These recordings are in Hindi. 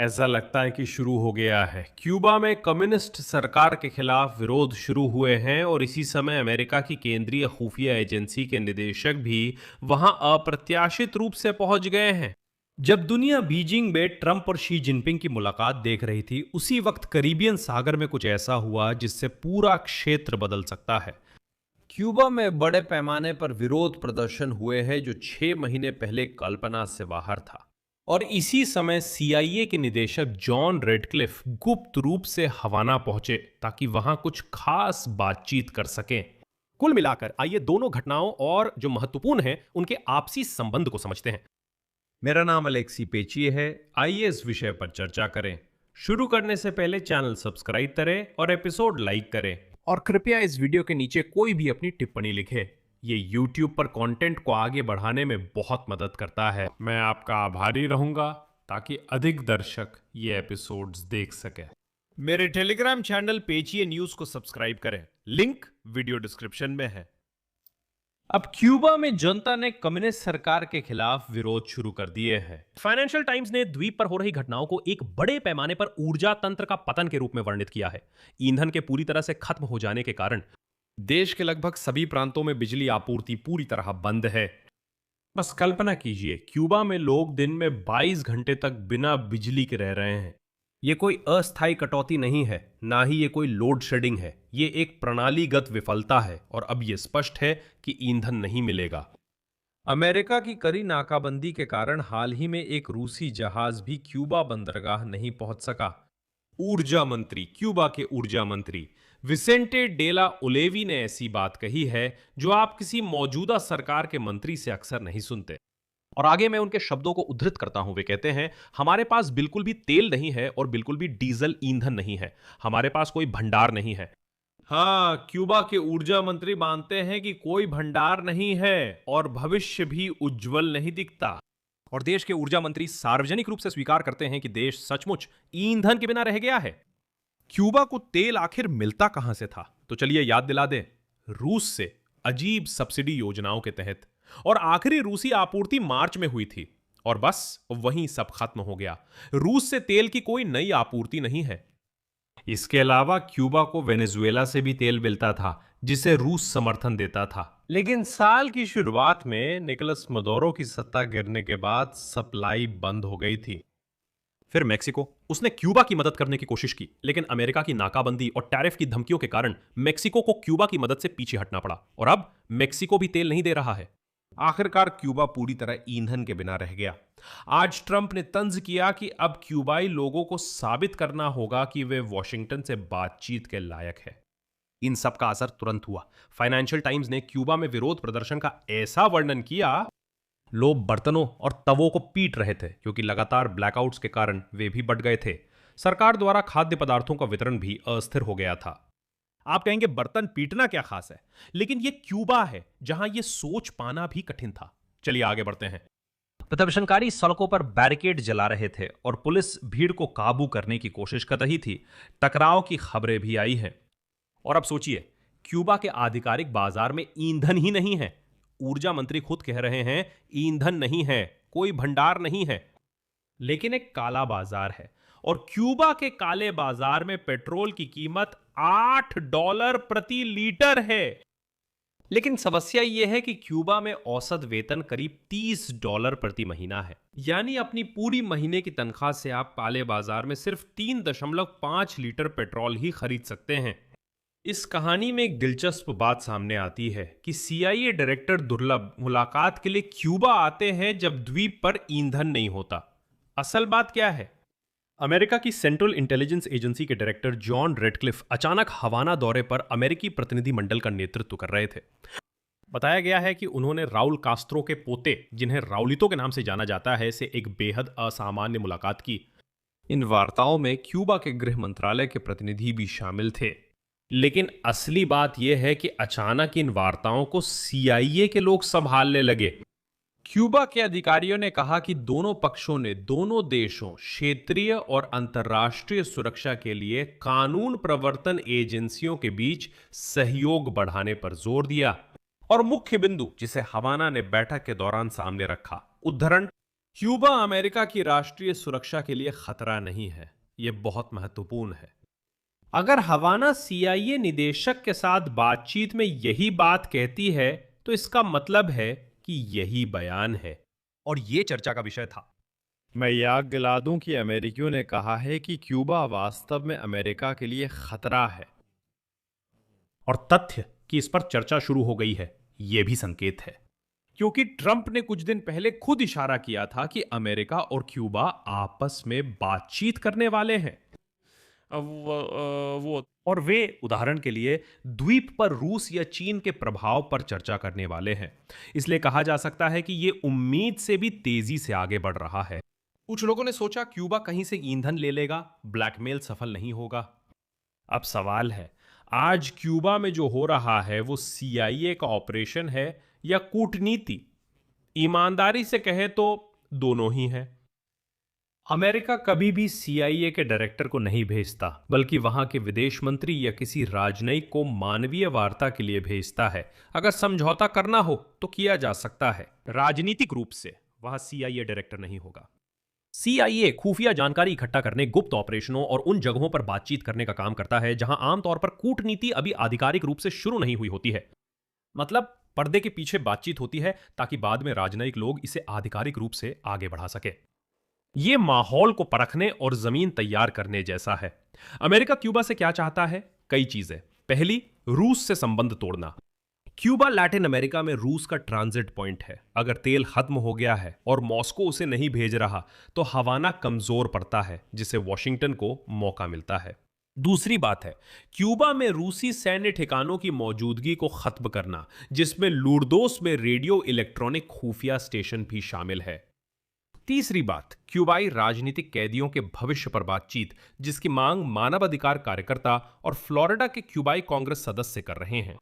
ऐसा लगता है कि शुरू हो गया है। क्यूबा में कम्युनिस्ट सरकार के खिलाफ विरोध शुरू हुए हैं और इसी समय अमेरिका की केंद्रीय खुफिया एजेंसी के निदेशक भी वहां अप्रत्याशित रूप से पहुंच गए हैं। जब दुनिया बीजिंग में ट्रंप और शी जिनपिंग की मुलाकात देख रही थी, उसी वक्त कैरिबियन सागर में कुछ ऐसा हुआ जिससे पूरा क्षेत्र बदल सकता है। क्यूबा में बड़े पैमाने पर विरोध प्रदर्शन हुए हैं जो 6 महीने पहले कल्पना से बाहर था। और इसी समय सीआईए के निदेशक जॉन रेडक्लिफ गुप्त रूप से हवाना पहुंचे ताकि वहां कुछ खास बातचीत कर सकें। कुल मिलाकर आइए दोनों घटनाओं और जो महत्वपूर्ण है उनके आपसी संबंध को समझते हैं। मेरा नाम अलेक्सी पेचिए है। आइए इस विषय पर चर्चा करें। शुरू करने से पहले चैनल सब्सक्राइब करें और एपिसोड लाइक करें। और कृपया इस वीडियो के नीचे कोई भी अपनी टिप्पणी लिखे। ये YouTube पर कंटेंट को आगे बढ़ाने में बहुत मदद करता है। मैं आपका आभारी रहूंगा ताकि अधिक दर्शक ये एपिसोड्स देख सकें। मेरे टेलीग्राम चैनल पेचिए न्यूज को सब्सक्राइब करें, लिंक वीडियो डिस्क्रिप्शन में है। अब क्यूबा में जनता ने कम्युनिस्ट सरकार के खिलाफ विरोध शुरू कर दिए हैं। फाइनेंशियल टाइम्स ने द्वीप पर हो रही घटनाओं को एक बड़े पैमाने पर ऊर्जा तंत्र का पतन के रूप में वर्णित किया है। ईंधन के पूरी तरह से खत्म हो जाने के कारण देश के लगभग सभी प्रांतों में बिजली आपूर्ति पूरी तरह बंद है। बस कल्पना कीजिए, क्यूबा में लोग दिन में 22 घंटे तक बिना बिजली के रह रहे हैं। ये कोई अस्थायी कटौती नहीं है, ना ही ये कोई लोड शेडिंग है। ये एक प्रणालीगत विफलता है और अब ये स्पष्ट है कि ईंधन नहीं मिलेगा। अमेरिका की कड़ी नाकाबंदी के कारण हाल ही में एक रूसी जहाज भी क्यूबा बंदरगाह नहीं पहुंच सका। ऊर्जा मंत्री, क्यूबा के ऊर्जा मंत्री विसेंटे डेला ओलेवी ने ऐसी बात कही है जो आप किसी मौजूदा सरकार के मंत्री से अक्सर नहीं सुनते। और आगे मैं उनके शब्दों को उद्धृत करता हूं। वे कहते हैं, हमारे पास बिल्कुल भी तेल नहीं है और बिल्कुल भी डीजल ईंधन नहीं है। हमारे पास कोई भंडार नहीं है। हाँ, क्यूबा के ऊर्जा मंत्री मानते हैं कि कोई भंडार नहीं है और भविष्य भी उज्जवल नहीं दिखता। और देश के ऊर्जा मंत्री सार्वजनिक रूप से स्वीकार करते हैं कि देश सचमुच ईंधन के बिना रह गया है। क्यूबा को तेल आखिर मिलता कहां से था? तो चलिए याद दिला दें, रूस से अजीब सब्सिडी योजनाओं के तहत। और आखिरी रूसी आपूर्ति मार्च में हुई थी और बस वहीं सब खत्म हो गया। रूस से तेल की कोई नई आपूर्ति नहीं है। इसके अलावा क्यूबा को वेनेजुएला से भी तेल मिलता था जिसे रूस समर्थन देता था। लेकिन साल की शुरुआत में निकोलस मदुरो की सत्ता गिरने के बाद सप्लाई बंद हो गई थी। फिर मेक्सिको, उसने क्यूबा की मदद करने की कोशिश की, लेकिन अमेरिका की नाकाबंदी और टैरिफ की धमकियों के कारण मेक्सिको को क्यूबा की मदद से पीछे हटना पड़ा और अब मेक्सिको भी तेल नहीं दे रहा है। आखिरकार क्यूबा पूरी तरह ईंधन के बिना रह गया। आज ट्रंप ने तंज किया कि अब क्यूबाई लोगों को साबित करना होगा कि वे वॉशिंगटन से बातचीत के लायक है। इन सब का असर तुरंत हुआ। फाइनेंशियल टाइम्स ने क्यूबा में विरोध प्रदर्शन का ऐसा वर्णन किया, लोग बर्तनों और तवों को पीट रहे थे क्योंकि लगातार ब्लैकआउट्स के कारण वे भी बढ़ गए थे। सरकार द्वारा खाद्य पदार्थों का वितरण भी अस्थिर हो गया था। आप कहेंगे बर्तन पीटना क्या खास है, लेकिन यह क्यूबा है जहां यह सोच पाना भी कठिन था। चलिए आगे बढ़ते हैं। प्रदर्शनकारी सड़कों पर बैरिकेड जला रहे थे और पुलिस भीड़ को काबू करने की कोशिश कर रही थी। टकराव की खबरें भी आई हैं। और अब सोचिए, क्यूबा के आधिकारिक बाजार में ईंधन ही नहीं है। ऊर्जा मंत्री खुद कह रहे हैं ईंधन नहीं है, कोई भंडार नहीं है। लेकिन एक काला बाजार है और क्यूबा के काले बाजार में पेट्रोल की कीमत $8 प्रति लीटर है। लेकिन समस्या यह है कि क्यूबा में औसत वेतन करीब $30 प्रति महीना है। यानी अपनी पूरी महीने की तनख्वाह से आप काले बाजार में सिर्फ 3.5 लीटर पेट्रोल ही खरीद सकते हैं। इस कहानी में एक दिलचस्प बात सामने आती है कि सीआईए डायरेक्टर दुर्लभ मुलाकात के लिए क्यूबा आते हैं जब द्वीप पर ईंधन नहीं होता। असल बात क्या है? अमेरिका की सेंट्रल इंटेलिजेंस एजेंसी के डायरेक्टर जॉन रेडक्लिफ अचानक हवाना दौरे पर अमेरिकी प्रतिनिधि मंडल का नेतृत्व कर रहे थे। बताया गया है कि उन्होंने राउल कास्त्रो के पोते, जिन्हें राउलितो के नाम से जाना जाता है, से एक बेहद असामान्य मुलाकात की। इन वार्ताओं में क्यूबा के गृह मंत्रालय के प्रतिनिधि भी शामिल थे। लेकिन असली बात यह है कि अचानक इन वार्ताओं को सीआईए के लोग संभालने लगे। क्यूबा के अधिकारियों ने कहा कि दोनों पक्षों ने दोनों देशों, क्षेत्रीय और अंतर्राष्ट्रीय सुरक्षा के लिए कानून प्रवर्तन एजेंसियों के बीच सहयोग बढ़ाने पर जोर दिया। और मुख्य बिंदु जिसे हवाना ने बैठक के दौरान सामने रखा, उद्धरण, क्यूबा अमेरिका की राष्ट्रीय सुरक्षा के लिए खतरा नहीं है, यह बहुत महत्वपूर्ण है। अगर हवाना सीआईए निदेशक के साथ बातचीत में यही बात कहती है तो इसका मतलब है कि यही बयान है। और ये चर्चा का विषय था। मैं याद दिला दूं कि अमेरिकियों ने कहा है कि क्यूबा वास्तव में अमेरिका के लिए खतरा है। और तथ्य कि इस पर चर्चा शुरू हो गई है, यह भी संकेत है। क्योंकि ट्रंप ने कुछ दिन पहले खुद इशारा किया था कि अमेरिका और क्यूबा आपस में बातचीत करने वाले हैं। और वे उदाहरण के लिए द्वीप पर रूस या चीन के प्रभाव पर चर्चा करने वाले हैं। इसलिए कहा जा सकता है कि यह उम्मीद से भी तेजी से आगे बढ़ रहा है। कुछ लोगों ने सोचा क्यूबा कहीं से ईंधन ले लेगा, ब्लैकमेल सफल नहीं होगा। अब सवाल है, आज क्यूबा में जो हो रहा है वो सीआईए का ऑपरेशन है या कूटनीति? ईमानदारी से कहें तो दोनों ही है। अमेरिका कभी भी सीआईए के डायरेक्टर को नहीं भेजता, बल्कि वहां के विदेश मंत्री या किसी राजनयिक को मानवीय वार्ता के लिए भेजता है। अगर समझौता करना हो तो किया जा सकता है। राजनीतिक रूप से वहां सीआईए डायरेक्टर नहीं होगा। सीआईए खुफिया जानकारी इकट्ठा करने, गुप्त ऑपरेशनों और उन जगहों पर बातचीत करने का काम करता है जहां आमतौर पर कूटनीति अभी आधिकारिक रूप से शुरू नहीं हुई होती है। मतलब पर्दे के पीछे बातचीत होती है ताकि बाद में राजनयिक लोग इसे आधिकारिक रूप से आगे बढ़ा सके। यह माहौल को परखने और जमीन तैयार करने जैसा है। अमेरिका क्यूबा से क्या चाहता है? कई चीजें। पहली, रूस से संबंध तोड़ना। क्यूबा लैटिन अमेरिका में रूस का ट्रांजिट पॉइंट है। अगर तेल खत्म हो गया है और मॉस्को उसे नहीं भेज रहा तो हवाना कमजोर पड़ता है, जिसे वॉशिंगटन को मौका मिलता है। दूसरी बात है क्यूबा में रूसी सैन्य ठिकानों की मौजूदगी को खत्म करना, जिसमें लूर्दोस में रेडियो इलेक्ट्रॉनिक खुफिया स्टेशन भी शामिल है। तीसरी बात, क्यूबाई राजनीतिक कैदियों के भविष्य पर बातचीत, जिसकी मांग मानवाधिकार कार्यकर्ता और फ्लोरिडा के क्यूबाई कांग्रेस सदस्य कर रहे हैं।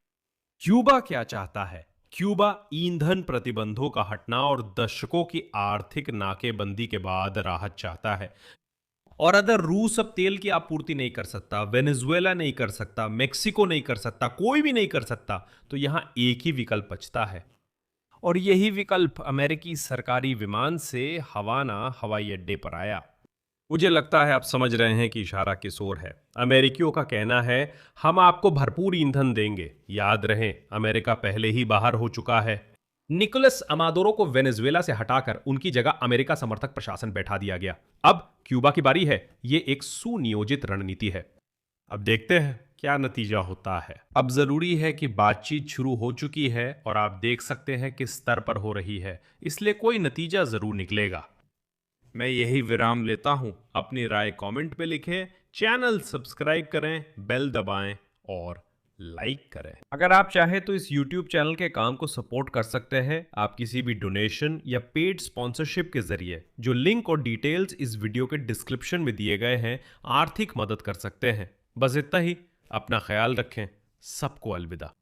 क्यूबा क्या चाहता है? क्यूबा ईंधन प्रतिबंधों का हटना और दशकों की आर्थिक नाकेबंदी के बाद राहत चाहता है। और अगर रूस अब तेल की आपूर्ति नहीं कर सकता, वेनेजुएला नहीं कर सकता, मेक्सिको नहीं कर सकता, कोई भी नहीं कर सकता, तो यहां एक ही विकल्प बचता है। और यही विकल्प अमेरिकी सरकारी विमान से हवाना हवाई अड्डे पर आया। मुझे लगता है आप समझ रहे हैं कि इशारा किस ओर है। अमेरिकियों का कहना है, हम आपको भरपूर ईंधन देंगे। याद रहे, अमेरिका पहले ही बाहर हो चुका है। निकोलस अमादोरो को वेनेजुएला से हटाकर उनकी जगह अमेरिका समर्थक प्रशासन बैठा दिया गया। अब क्यूबा की बारी है। यह एक सुनियोजित रणनीति है। अब देखते हैं क्या नतीजा होता है। अब जरूरी है कि बातचीत शुरू हो चुकी है और आप देख सकते हैं किस स्तर पर हो रही है, इसलिए कोई नतीजा जरूर निकलेगा। मैं यही विराम लेता हूं। अपनी राय कमेंट पे लिखें, चैनल सब्सक्राइब करें, बेल दबाएं और लाइक करें। अगर आप चाहें तो इस YouTube चैनल के काम को सपोर्ट कर सकते हैं। आप किसी भी डोनेशन या पेड स्पॉन्सरशिप के जरिए, जो लिंक और डिटेल्स इस वीडियो के डिस्क्रिप्शन में दिए गए हैं, आर्थिक मदद कर सकते हैं। बस इतना ही। अपना ख्याल रखें। सबको अलविदा।